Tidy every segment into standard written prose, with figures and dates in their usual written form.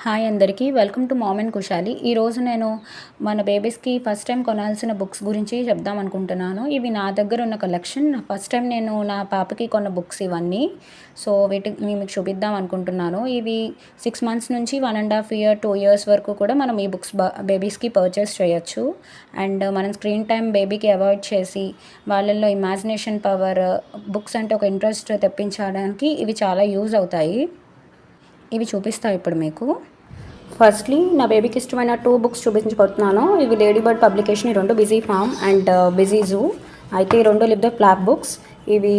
Hi అందరికీ welcome to mom and కుషాలి. ఈరోజు నేను మన బేబీస్కి ఫస్ట్ టైం కొనాల్సిన బుక్స్ గురించి చెప్దాం అనుకుంటున్నాను. ఇవి నా దగ్గర ఉన్న కలెక్షన్. ఫస్ట్ టైం నేను నా పాపకి కొన్న బుక్స్ ఇవన్నీ. సో మీకు చూపిద్దాం అనుకుంటున్నాను. ఇవి 6 మంత్స్ నుంచి 1.5 ఇయర్ 2 ఇయర్స్ వరకు కూడా మనం ఈ బుక్స్ బేబీస్కి పర్చేస్ చేయొచ్చు. అండ్ మనం స్క్రీన్ టైం బేబీకి అవాయిడ్ చేసి వాళ్ళల్లో ఇమాజినేషన్ పవర్, బుక్స్ అంటే ఒక ఇంట్రెస్ట్ తెప్పించడానికి ఇవి చాలా యూజ్ అవుతాయి. ఇవి చూపిస్తా ఇప్పుడు మీకు. ఫస్ట్లీ నా బేబీకి ఇష్టమైన 2 బుక్స్ చూపించబోతున్నాను. ఇవి లేడీ బర్డ్ పబ్లికేషన్, ఈ 2 busy farm and busy zoo. అయితే ఈ 2 లివ్ ద ఫ్లాప్ బుక్స్. ఇవి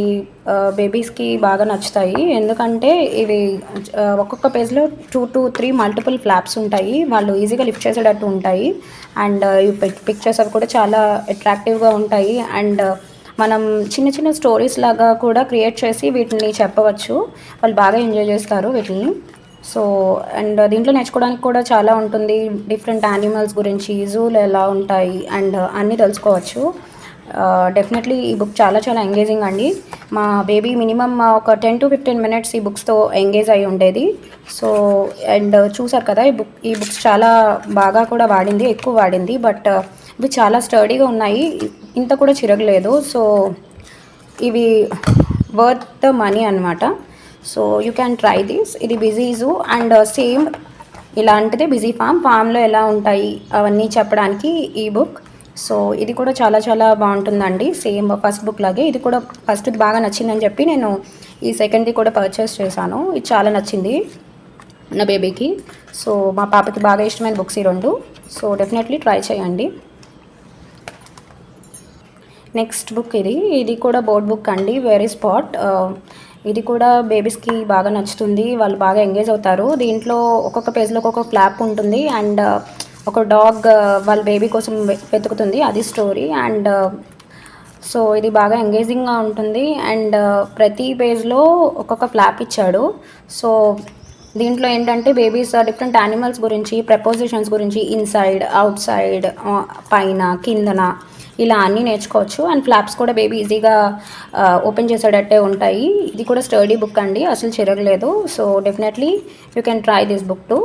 బేబీస్కి బాగా నచ్చుతాయి. ఎందుకంటే ఇవి ఒక్కొక్క పేజ్లో 2 to 3 మల్టిపుల్ ఫ్లాప్స్ ఉంటాయి. వాళ్ళు ఈజీగా లిఫ్ట్ చేసేటట్టు ఉంటాయి. అండ్ ఈ పిక్చర్స్ అవి కూడా చాలా అట్రాక్టివ్గా ఉంటాయి. అండ్ మనం చిన్న చిన్న స్టోరీస్ లాగా కూడా క్రియేట్ చేసి వీటిని చెప్పవచ్చు. వాళ్ళు బాగా ఎంజాయ్ చేస్తారు వీటిని. సో అండ్ దీంట్లో నేర్చుకోవడానికి కూడా చాలా ఉంటుంది. డిఫరెంట్ యానిమల్స్ గురించి, జూలు ఎలా ఉంటాయి అండ్ అన్నీ తెలుసుకోవచ్చు. డెఫినెట్లీ ఈ బుక్ చాలా చాలా ఎంగేజింగ్ అండి. మా బేబీ మినిమమ్ ఒక 10 to 15 minutes ఈ బుక్స్తో ఎంగేజ్ అయి ఉండేది. సో అండ్ చూసారు కదా, ఈ బుక్స్ చాలా బాగా కూడా వాడింది, ఎక్కువ వాడింది. బట్ ఇవి చాలా స్టడీగా ఉన్నాయి, ఇంత కూడా చిరగలేదు. సో ఇవి వర్త్ ద మనీ అనమాట. So you can try this. ఇది బిజీ జూ అండ్ సేమ్ ఇలాంటిదే బిజీ ఫామ్లో ఎలా ఉంటాయి అవన్నీ చెప్పడానికి ఈ బుక్. సో ఇది కూడా చాలా చాలా బాగుంటుందండి. సేమ్ ఫస్ట్ బుక్ లాగే ఇది కూడా. ఫస్ట్ది బాగా నచ్చిందని చెప్పి నేను ఈ సెకండ్ది కూడా పర్చేస్ చేశాను. ఇది చాలా నచ్చింది నా బేబీకి. సో మా పాపకి బాగా ఇష్టమైన బుక్స్ ఈ 2. సో డెఫినెట్లీ ట్రై చేయండి. నెక్స్ట్ బుక్ ఇది కూడా బోర్డ్ బుక్ అండి, వెరీ స్పాట్. ఇది కూడా బేబీస్కి బాగా నచ్చుతుంది, వాళ్ళు బాగా ఎంగేజ్ అవుతారు. దీంట్లో ఒక్కొక్క పేజ్లో ఒక్కొక్క ఫ్లాప్ ఉంటుంది. అండ్ ఒక డాగ్ వాళ్ళ బేబీ కోసం వెతుకుతుంది, అది స్టోరీ. అండ్ సో ఇది బాగా ఎంగేజింగ్గా ఉంటుంది. అండ్ ప్రతి పేజ్లో ఒక్కొక్క ఫ్లాప్ ఇచ్చాడు. సో దీంట్లో ఏంటంటే బేబీస్ డిఫరెంట్ యానిమల్స్ గురించి, ప్రపోజిషన్స్ గురించి, ఇన్సైడ్, అవుట్ సైడ్, పైన, కిందన, ఇలా అన్నీ నేర్చుకోవచ్చు. అండ్ ఫ్లాప్స్ కూడా బేబీ ఈజీగా ఓపెన్ చేసేటట్టే ఉంటాయి. ఇది కూడా స్టడీ బుక్ అండి, అసలు చిరగలేదు. So definitely you can try this book too.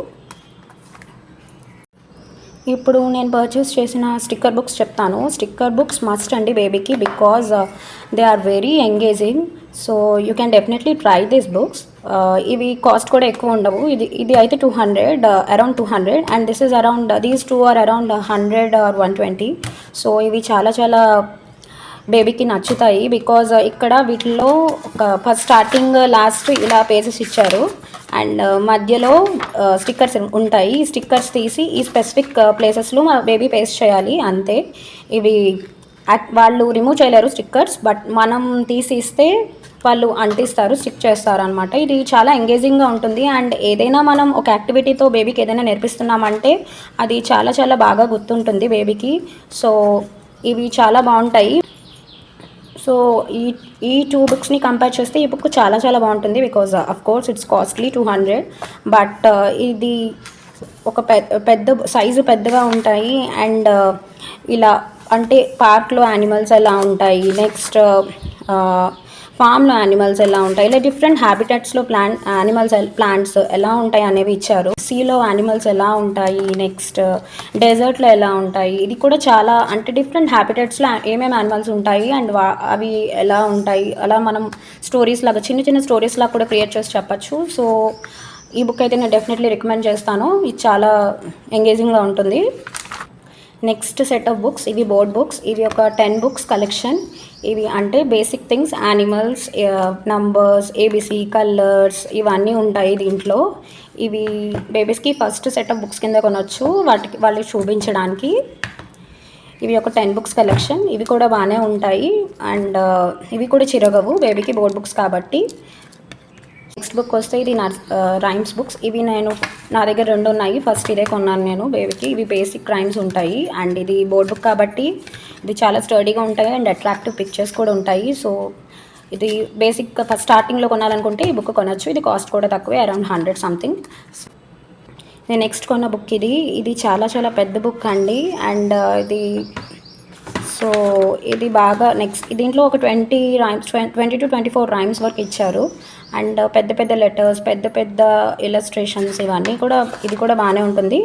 ఇప్పుడు నేను పర్చేస్ చేసిన స్టిక్కర్ బుక్స్ చెప్తాను. స్టిక్కర్ బుక్స్ మస్ట్ అండి బేబీకి, because they are very engaging. So you can definitely try these books. ఇవి కాస్ట్ కూడా ఎక్కువ ఉండవు. ఇది అయితే 200, around 200. And this is around, these 2 are around 100 or 120. So ఇవి చాలా చాలా బేబీకి నచ్చుతాయి. బికాజ్ ఇక్కడ వీటిల్లో ఒక ఫస్ట్ స్టార్టింగ్, లాస్ట్ ఇలా పేజెస్ ఇచ్చారు. అండ్ మధ్యలో స్టిక్కర్స్ ఉంటాయి. స్టిక్కర్స్ తీసి ఈ స్పెసిఫిక్ ప్లేసెస్లో మా బేబీ పేస్ట్ చేయాలి, అంతే. ఇవి వాళ్ళు రిమూవ్ చేయలేరు స్టిక్కర్స్, బట్ మనం తీసిస్తే వాళ్ళు అంటిస్తారు, స్టిక్ చేస్తారు అనమాట. ఇది చాలా ఎంగేజింగ్గా ఉంటుంది. అండ్ ఏదైనా మనం ఒక యాక్టివిటీతో బేబీకి ఏదైనా నేర్పిస్తున్నామంటే అది చాలా చాలా బాగా గుర్తుంటుంది బేబీకి. సో ఇవి చాలా బాగుంటాయి. సో ఈ 2 బుక్స్ని కంపేర్ చేస్తే ఈ బుక్ చాలా చాలా బాగుంటుంది. Because of course it's costly 200. But ఇది ఒక పెద్ద సైజు పెద్దగా ఉంటాయి. అండ్ ఇలా అంటే పార్క్లో యానిమల్స్ ఎలా ఉంటాయి, నెక్స్ట్ ఫామ్లో యానిమల్స్ ఎలా ఉంటాయి, ఇలా డిఫరెంట్ హ్యాబిటట్స్లో ప్లాంట్స్ ఎలా ఉంటాయి అనేవి ఇచ్చారు. సీలో యానిమల్స్ ఎలా ఉంటాయి, నెక్స్ట్ డెజర్ట్లో ఎలా ఉంటాయి. ఇది కూడా చాలా అంటే డిఫరెంట్ హ్యాబిటట్స్లో ఏమేమి యానిమల్స్ ఉంటాయి అండ్ అవి ఎలా ఉంటాయి, అలా మనం స్టోరీస్ లాగా, చిన్న చిన్న స్టోరీస్ లాగా కూడా క్రియేట్ చేసి చెప్పచ్చు. సో ఈ బుక్ అయితే నేను డెఫినెట్లీ రికమెండ్ చేస్తాను. ఇది చాలా ఎంగేజింగ్గా ఉంటుంది. నెక్స్ట్ సెట్ ఆఫ్ బుక్స్, ఇవి బోర్డ్ బుక్స్. ఇవి ఒక 10 బుక్స్ కలెక్షన్. ఇవి అంటే basic things, animals, numbers, ABC, colours, ఇవన్నీ ఉంటాయి దీంట్లో. ఇవి బేబీస్కి ఫస్ట్ సెట్ ఆఫ్ బుక్స్ కింద కొనవచ్చు, వాళ్ళకి చూపించడానికి. ఇవి ఒక 10 బుక్స్ కలెక్షన్. ఇవి కూడా బాగానే ఉంటాయి. అండ్ ఇవి కూడా చిరగవు బేబీకి, బోర్డ్ బుక్స్ కాబట్టి. నెక్స్ట్ బుక్ వస్తే ఇది రైమ్స్ బుక్స్. ఇవి నా దగ్గర 2 ఉన్నాయి. ఫస్ట్ ఇదే కొన్నాను నేను బేబీకి. ఇవి బేసిక్ రైమ్స్ ఉంటాయి. అండ్ ఇది బోర్డ్ బుక్ కాబట్టి ఇది చాలా స్టడీగా ఉంటాయి అండ్ అట్రాక్టివ్ పిక్చర్స్ కూడా ఉంటాయి. సో ఇది బేసిక్ ఫస్ట్ స్టార్టింగ్లో కొనాలనుకుంటే ఈ బుక్ కొనవచ్చు. ఇది కాస్ట్ కూడా తక్కువే, అరౌండ్ 100 సంథింగ్. నేను నెక్స్ట్ కొన్న బుక్ ఇది చాలా చాలా పెద్ద బుక్ అండి. అండ్ ఇది సో ఇది బాగా నెక్స్ట్ దీంట్లో ఒక 20 రైమ్స్ 20 to 24 రైమ్స్ వరకు ఇచ్చారు. అండ్ పెద్ద పెద్ద లెటర్స్, పెద్ద పెద్ద ఇలస్ట్రేషన్స్ ఇవన్నీ కూడా, ఇది కూడా బాగానే ఉంటుంది.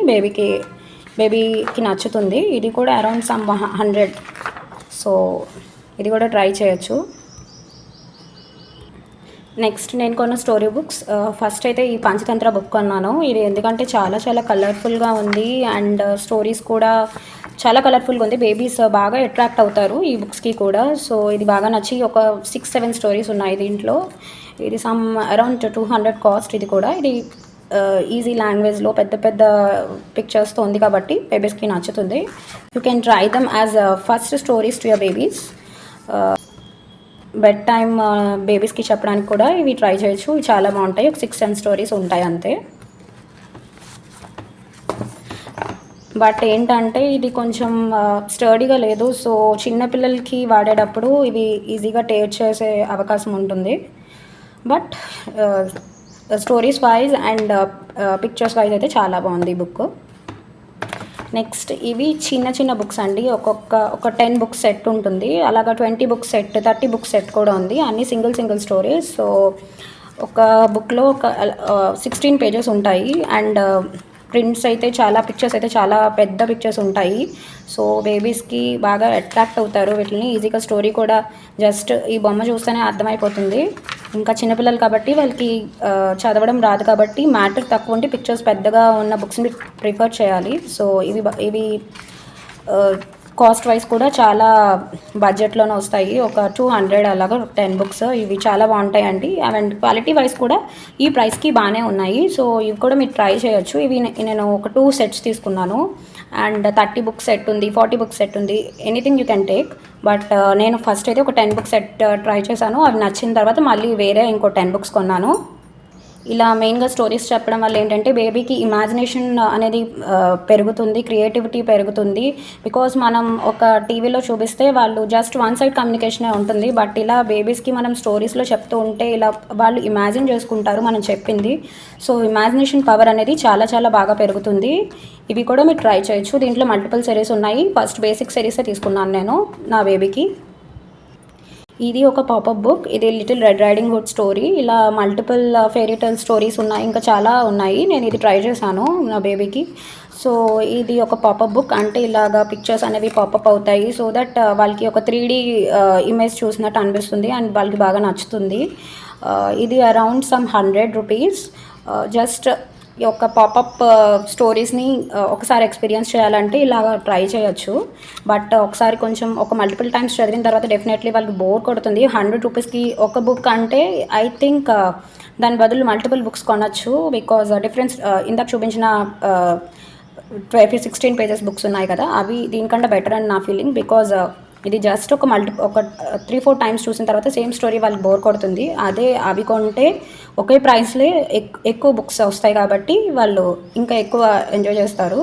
బేబీకి నచ్చుతుంది. ఇది కూడా అరౌండ్ సమ్ 100. సో ఇది కూడా ట్రై చేయొచ్చు. నెక్స్ట్ నేను కొన్న స్టోరీ బుక్స్, ఫస్ట్ అయితే ఈ పంచతంత్ర బుక్ కొన్నాను. ఇది ఎందుకంటే చాలా చాలా కలర్ఫుల్గా ఉంది అండ్ స్టోరీస్ కూడా చాలా కలర్ఫుల్గా ఉంది. బేబీస్ బాగా అట్రాక్ట్ అవుతారు ఈ బుక్స్కి కూడా. సో ఇది బాగా నచ్చి ఒక 6-7 స్టోరీస్ ఉన్నాయి దీంట్లో. ఇది సమ్ అరౌండ్ 200 కాస్ట్. ఇది కూడా ఇది ఈజీ లాంగ్వేజ్లో పెద్ద పెద్ద పిక్చర్స్తో ఉంది కాబట్టి బేబీస్కి నచ్చుతుంది. You can try them as first stories to your babies. Bed time బేబీస్కి చెప్పడానికి కూడా ఇవి ట్రై చేయొచ్చు. ఇవి చాలా బాగుంటాయి. ఒక 6-10 స్టోరీస్ ఉంటాయి అంతే. బట్ ఏంటంటే ఇది కొంచెం స్టడీగా లేదు. సో చిన్నపిల్లలకి వాడేటప్పుడు ఇవి ఈజీగా టేర్ చేసే అవకాశం ఉంటుంది. But stories wise and pictures wise అయితే చాలా బాగుంది ఈ బుక్. నెక్స్ట్ ఇవి చిన్న చిన్న బుక్స్ అండి. ఒక 10 బుక్స్ సెట్ ఉంటుంది. అలాగా 20 బుక్స్ సెట్, 30 బుక్స్ సెట్ కూడా ఉంది. అన్ని సింగిల్ స్టోరీస్. సో ఒక బుక్లో ఒక 16 పేజెస్ ఉంటాయి. అండ్ ప్రింట్స్ అయితే పిక్చర్స్ అయితే చాలా పెద్ద పిక్చర్స్ ఉంటాయి. సో బేబీస్కి బాగా అట్రాక్ట్ అవుతారు వీటిని. ఈజీగా స్టోరీ కూడా జస్ట్ ఈ బొమ్మ చూస్తేనే అర్థమైపోతుంది. ఇంకా చిన్నపిల్లలు కాబట్టి వాళ్ళకి చదవడం రాదు కాబట్టి మ్యాటర్ తక్కువ ఉంటే పిక్చర్స్ పెద్దగా ఉన్న బుక్స్ని ప్రిఫర్ చేయాలి. సో ఇవి కాస్ట్ వైజ్ కూడా చాలా బడ్జెట్లోనే వస్తాయి. ఒక 200 అలాగా 10 బుక్స్. ఇవి చాలా బాగుంటాయండి. అండ్ క్వాలిటీ వైజ్ కూడా ఈ ప్రైస్కి బాగానే ఉన్నాయి. సో ఇవి కూడా మీరు ట్రై చేయొచ్చు. ఇవి నేను ఒక 2 సెట్స్ తీసుకున్నాను. అండ్ 30 బుక్స్ సెట్ ఉంది, 40 బుక్స్ సెట్ ఉంది. Anything you can take. But నేను ఫస్ట్ అయితే ఒక 10 బుక్స్ సెట్ ట్రై చేశాను. అవి నచ్చిన తర్వాత మళ్ళీ వేరే ఇంకో 10 బుక్స్ కొన్నాను. ఇలా మెయిన్గా స్టోరీస్ చెప్పడం వల్ల ఏంటంటే బేబీకి ఇమాజినేషన్ అనేది పెరుగుతుంది, క్రియేటివిటీ పెరుగుతుంది. బికాజ్ మనం ఒక టీవీలో చూపిస్తే వాళ్ళు జస్ట్ వన్ సైడ్ కమ్యూనికేషనే ఉంటుంది. బట్ ఇలా బేబీస్కి మనం స్టోరీస్లో చెప్తూ ఉంటే ఇలా వాళ్ళు ఇమాజిన్ చేసుకుంటారు మనం చెప్పింది. సో ఇమాజినేషన్ పవర్ అనేది చాలా చాలా బాగా పెరుగుతుంది. ఇవి కూడా మీరు ట్రై చేయొచ్చు. దీంట్లో మల్టిపుల్ సిరీస్ ఉన్నాయి. ఫస్ట్ బేసిక్ సిరీసే తీసుకున్నాను నేను నా బేబీకి. ఇది ఒక పాపప్ బుక్. ఇది little red riding hood story. ఇలా మల్టిపుల్ ఫెయిరీ టేల్ స్టోరీస్ ఉన్నాయి, ఇంకా చాలా ఉన్నాయి. నేను ఇది ట్రై చేశాను నా బేబీకి. సో ఇది ఒక పాపప్ బుక్. అంటే ఇలాగా పిక్చర్స్ అనేవి పాపప్ అవుతాయి. సో దట్ వాళ్ళకి ఒక 3D ఇమేజ్ చూసినట్టు అనిపిస్తుంది అండ్ వాళ్ళకి బాగా నచ్చుతుంది. ఇది అరౌండ్ సమ్ 100 రూపీస్. జస్ట్ ఈ యొక్క పాపప్ స్టోరీస్ని ఒకసారి ఎక్స్పీరియన్స్ చేయాలంటే ఇలాగ ట్రై చేయొచ్చు. బట్ ఒకసారి కొంచెం ఒక మల్టిపుల్ టైమ్స్ చదివిన తర్వాత డెఫినెట్లీ వాళ్ళకి బోర్ కొడుతుంది. 100 రూపీస్కి ఒక బుక్ అంటే ఐ థింక్ దాని బదులు మల్టిపుల్ బుక్స్ కొనచ్చు. బికాజ్ డిఫరెన్స్ ఇందాక చూపించిన 16 పేజెస్ బుక్స్ ఉన్నాయి కదా, అవి దీనికంటే బెటర్ అని నా ఫీలింగ్. బికాజ్ ఇది జస్ట్ ఒక 3-4 టైమ్స్ చూసిన తర్వాత సేమ్ స్టోరీ వాళ్ళకి బోర్ కొడుతుంది. అదే అవి కొంటే ఒకే ప్రైస్లే ఎక్కువ బుక్స్ వస్తాయి కాబట్టి వాళ్ళు ఇంకా ఎక్కువ ఎంజాయ్ చేస్తారు.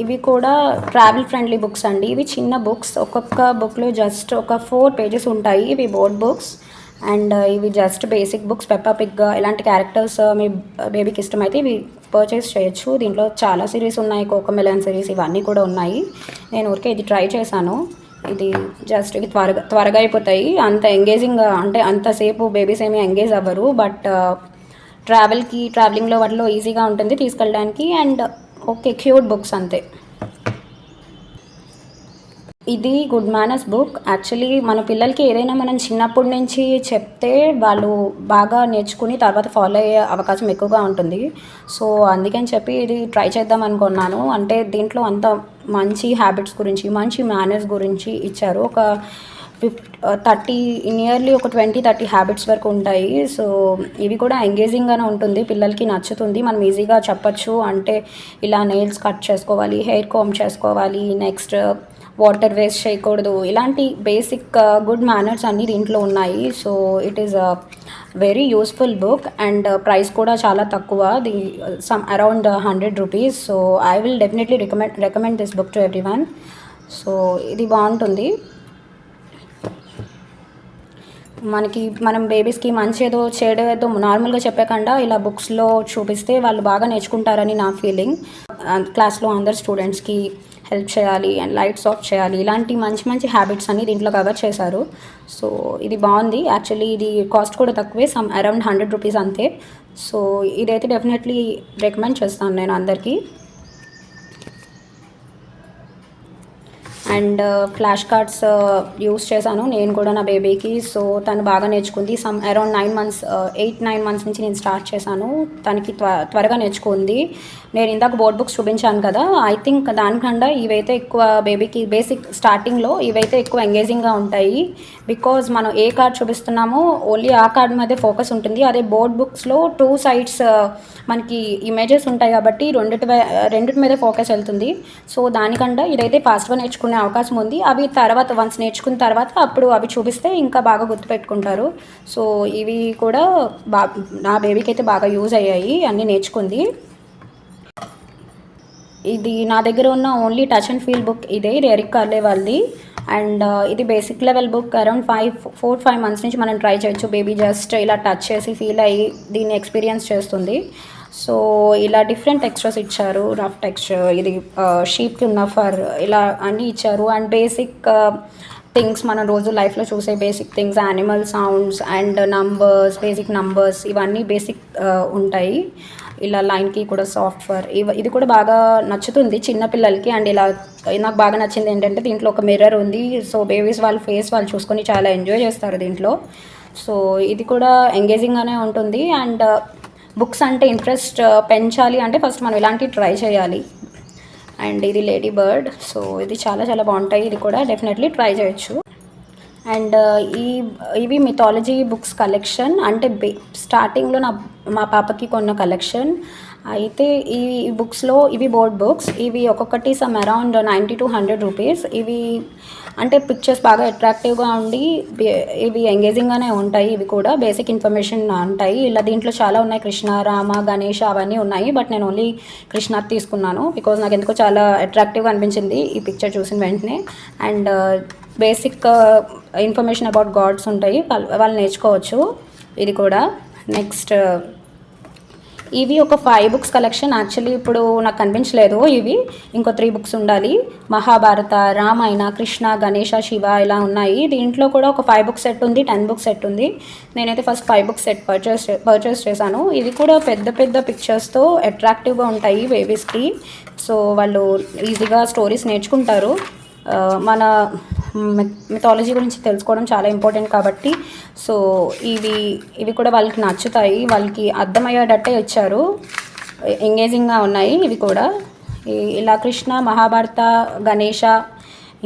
ఇవి కూడా ట్రావెల్ ఫ్రెండ్లీ బుక్స్ అండి. ఇవి చిన్న బుక్స్. ఒక్కొక్క బుక్లో జస్ట్ ఒక 4 పేజెస్ ఉంటాయి. ఇవి బోర్డ్ బుక్స్. అండ్ ఇవి just basic books. Peppa Pig ఇలాంటి క్యారెక్టర్స్ మీ బేబీకి ఇష్టమైతే ఇవి పర్చేస్ చేయొచ్చు. దీంట్లో చాలా సిరీస్ ఉన్నాయి. కోకోమెలన్ సిరీస్ ఇవన్నీ కూడా ఉన్నాయి. నేను ఊరికే ఇది ట్రై చేశాను. ఇది జస్ట్ ఇవి త్వరగా అయిపోతాయి. అంత ఎంగేజింగ్ అంటే అంతసేపు బేబీస్ ఏమీ ఎంగేజ్ అవ్వరు. బట్ ట్రావెలింగ్లో వాటిలో ఈజీగా ఉంటుంది తీసుకెళ్ళడానికి. అండ్ ఓకే, క్యూట్ బుక్స్ అంతే. ఇది గుడ్ మేనర్స్ బుక్. యాక్చువల్లీ మన పిల్లలకి ఏదైనా మనం చిన్నప్పటి నుంచి చెప్తే వాళ్ళు బాగా నేర్చుకుని తర్వాత ఫాలో అయ్యే అవకాశం ఎక్కువగా ఉంటుంది. సో అందుకని చెప్పి ఇది ట్రై చేద్దాం అనుకున్నాను. అంటే దీంట్లో అంత మంచి హ్యాబిట్స్ గురించి, మంచి మేనర్స్ గురించి ఇచ్చారు. ఒక 30 నియర్లీ ఒక 20-30 హ్యాబిట్స్ వరకు ఉంటాయి. సో ఇవి కూడా ఎంగేజింగ్గానే ఉంటుంది, పిల్లలకి నచ్చుతుంది. మనం ఈజీగా చెప్పచ్చు. అంటే ఇలా నెయిల్స్ కట్ చేసుకోవాలి, హెయిర్ కాంబ్ చేసుకోవాలి, నెక్స్ట్ వాటర్ వేస్ట్ చేయకూడదు, ఇలాంటి బేసిక్ గుడ్ మేనర్స్ అన్నీ దీంట్లో ఉన్నాయి. So it is very useful book. And price కూడా చాలా తక్కువ, some around 100 rupees. So I will definitely recommend this book to everyone. So ఇది బాగుంటుంది. మనం బేబీస్కి మంచి ఏదో చెడు ఏదో నార్మల్గా చెప్పకుండా ఇలా బుక్స్లో చూపిస్తే వాళ్ళు బాగా నేర్చుకుంటారని నా ఫీలింగ్. క్లాస్లో అందరు స్టూడెంట్స్కి హెల్ప్ చేయాలి అండ్ లైట్స్ ఆఫ్ చేయాలి, ఇలాంటి మంచి మంచి హ్యాబిట్స్ అన్ని దీంట్లో కవర్ చేశారు. సో ఇది బాగుంది. యాక్చువల్లీ ఇది కాస్ట్ కూడా తక్కువే, అరౌండ్ 100 రూపీస్ అంతే. సో ఇదైతే డెఫినెట్లీ రికమెండ్ చేస్తాను నేను అందరికీ. అండ్ ఫ్లాష్ కార్డ్స్ యూస్ చేశాను నేను కూడా నా బేబీకి. సో తను బాగా నేర్చుకుంది. అరౌండ్ 9 మంత్స్ 8-9 మంత్స్ నుంచి నేను స్టార్ట్ చేశాను. తనకి త్వరగా నేర్చుకుంది. నేను ఇందాక బోర్డ్ బుక్స్ చూపించాను కదా, ఐ థింక్ దానికన్నా ఇవైతే ఎక్కువ బేబీకి బేసిక్ స్టార్టింగ్లో ఇవైతే ఎక్కువ ఎంగేజింగ్గా ఉంటాయి. బికాజ్ మనం ఏ కార్డ్ చూపిస్తున్నామో ఓన్లీ ఆ కార్డ్ మీదే ఫోకస్ ఉంటుంది. అదే బోర్డ్ బుక్స్లో 2 సైడ్స్ మనకి ఇమేజెస్ ఉంటాయి కాబట్టి రెండిటి మీదే ఫోకస్ వెళ్తుంది. సో దానికన్నా ఇదైతే ఫాస్ట్గా నేర్చుకునే అవకాశం ఉంది. అవి తర్వాత వన్స్ నేర్చుకున్న తర్వాత అప్పుడు అవి చూపిస్తే ఇంకా బాగా గుర్తుపెట్టుకుంటారు. సో ఇవి కూడా నా బేబీకి అయితే బాగా యూజ్ అయ్యాయి, అన్నీ నేర్చుకుంది. ఇది నా దగ్గర ఉన్న only touch and feel book ఇది ఎరిక్ కార్లే వాళ్ళది. అండ్ ఇది basic level book. Around 4-5 months నుంచి మనం ట్రై చేయొచ్చు. బేబీ జస్ట్ ఇలా టచ్ చేసి ఫీల్ అయ్యి దీన్ని ఎక్స్పీరియన్స్ చేస్తుంది. సో ఇలా డిఫరెంట్ టెక్స్చర్స్ ఇచ్చారు. రఫ్ టెక్స్చర్, ఇది షీప్కి ఉన్న ఫర్, ఇలా అన్నీ ఇచ్చారు. అండ్ బేసిక్ థింగ్స్ మనం రోజు లైఫ్లో చూసే basic things, animal sounds and numbers, basic numbers ఇవన్నీ బేసిక్ ఉంటాయి. ఇలా లైన్కి కూడా సాఫ్ట్వేర్ ఇది కూడా బాగా నచ్చుతుంది చిన్నపిల్లలకి. అండ్ ఇలా నాకు బాగా నచ్చింది ఏంటంటే దీంట్లో ఒక మిర్రర్ ఉంది. సో బేబీస్ వాళ్ళ ఫేస్ వాళ్ళు చూసుకొని చాలా ఎంజాయ్ చేస్తారు దీంట్లో. సో ఇది కూడా ఎంగేజింగ్గానే ఉంటుంది. అండ్ బుక్స్ అంటే ఇంట్రెస్ట్ పెంచాలి అంటే ఫస్ట్ మనం ఇలాంటివి ట్రై చేయాలి. అండ్ ఇది లేడీ బర్డ్. సో ఇది చాలా చాలా బాగుంటాయి. ఇది కూడా డెఫినెట్లీ ట్రై చేయొచ్చు. అండ్ ఇవి మిథాలజీ బుక్స్ కలెక్షన్. అంటే స్టార్టింగ్లో మా పాపకి కొన్న కలెక్షన్. అయితే ఈ బుక్స్లో ఇవి బోర్డ్ బుక్స్. ఇవి ఒక్కొక్కటి అరౌండ్ 90-100 రూపీస్. ఇవి అంటే పిక్చర్స్ బాగా అట్రాక్టివ్గా ఉండి ఇవి ఎంగేజింగ్గానే ఉంటాయి. ఇవి కూడా బేసిక్ ఇన్ఫర్మేషన్ ఉంటాయి. ఇలా దీంట్లో చాలా ఉన్నాయి, కృష్ణ, రామ, గణేష అవన్నీ ఉన్నాయి. బట్ నేను ఓన్లీ కృష్ణ తీసుకున్నాను బికాజ్ నాకు ఎందుకో చాలా అట్రాక్టివ్గా అనిపించింది ఈ పిక్చర్ చూసిన వెంటనే. And basic information about gods ఉంటాయి, వాళ్ళు నేర్చుకోవచ్చు. ఇది కూడా నెక్స్ట్ ఇవి ఒక 5 బుక్స్ కలెక్షన్. యాక్చువల్లీ ఇప్పుడు నాకు కనిపించలేదు. ఇవి ఇంకో 3 బుక్స్ ఉండాలి. మహాభారత, రామాయణ, కృష్ణ, గణేష, శివ ఇలా ఉన్నాయి. దీంట్లో కూడా ఒక 5 బుక్స్ సెట్ ఉంది, 10 బుక్స్ సెట్ ఉంది. నేనైతే ఫస్ట్ 5 బుక్స్ సెట్ పర్చేస్ చేశాను. ఇది కూడా పెద్ద పెద్ద పిక్చర్స్తో అట్రాక్టివ్గా ఉంటాయి బేబీస్కి. సో వాళ్ళు ఈజీగా స్టోరీస్ నేర్చుకుంటారు. మన మిథాలజీ గురించి తెలుసుకోవడం చాలా ఇంపార్టెంట్ కాబట్టి సో ఇవి కూడా వాళ్ళకి నచ్చుతాయి. వాళ్ళకి అర్థమయ్యేటట్టే ఇచ్చారు, ఎంగేజింగ్గా ఉన్నాయి. ఇవి కూడా ఇలా కృష్ణ, మహాభారత, గణేష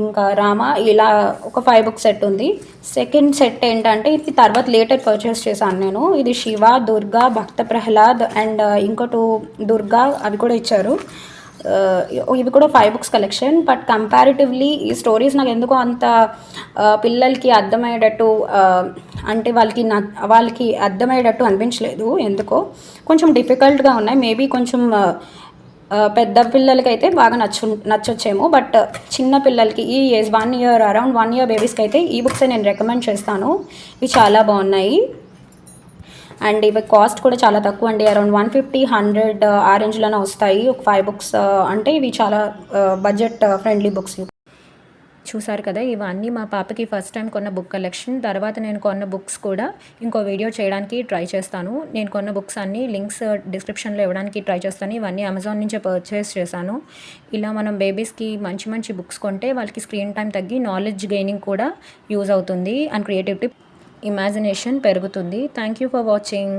ఇంకా రామ ఇలా ఒక 5 బుక్ సెట్ ఉంది. సెకండ్ సెట్ ఏంటంటే ఇది తర్వాత లేటర్ పర్చేస్ చేశాను నేను. ఇది శివ, దుర్గా, భక్త ప్రహ్లాద్ అండ్ ఇంకో 2 దుర్గా అవి కూడా ఇచ్చారు. ఇవి కూడా 5 బుక్స్ కలెక్షన్. బట్ కంపారిటివ్లీ ఈ స్టోరీస్ నాకు ఎందుకో అంత పిల్లలకి అర్థమయ్యేటట్టు అంటే వాళ్ళకి అర్థమయ్యేటట్టు అనిపించలేదు. ఎందుకో కొంచెం డిఫికల్ట్గా ఉన్నాయి. మేబీ కొంచెం పెద్ద పిల్లలకైతే బాగా నచ్చొచ్చేమో. బట్ చిన్న పిల్లలకి ఈ ఏజ్ 1 ఇయర్ అరౌండ్ 1 ఇయర్ బేబీస్కి అయితే ఈ బుక్స్ నేను రికమెండ్ చేస్తాను. ఇవి చాలా బాగున్నాయి. అండ్ ఇవి కాస్ట్ కూడా చాలా తక్కువ అండి. అరౌండ్ 150-100 ఆ రేంజ్లోనే వస్తాయి ఒక 5 బుక్స్. అంటే ఇవి చాలా బడ్జెట్ ఫ్రెండ్లీ బుక్స్. చూసారు కదా, ఇవన్నీ మా పాపకి ఫస్ట్ టైం కొన్న బుక్ కలెక్షన్. తర్వాత నేను కొన్న బుక్స్ కూడా ఇంకో వీడియో చేయడానికి ట్రై చేస్తాను. నేను కొన్న బుక్స్ అన్నీ లింక్స్ డిస్క్రిప్షన్లో ఇవ్వడానికి ట్రై చేస్తాను. ఇవన్నీ అమెజాన్ నుంచే పర్చేస్ చేశాను. ఇలా మనం బేబీస్కి మంచి మంచి బుక్స్ కొంటే వాళ్ళకి స్క్రీన్ టైం తగ్గి నాలెడ్జ్ గెయినింగ్ కూడా యూజ్ అవుతుంది. అండ్ క్రియేటివిటీ, ఇమాజినేషన్ పెరుగుతుంది. Thank you for watching.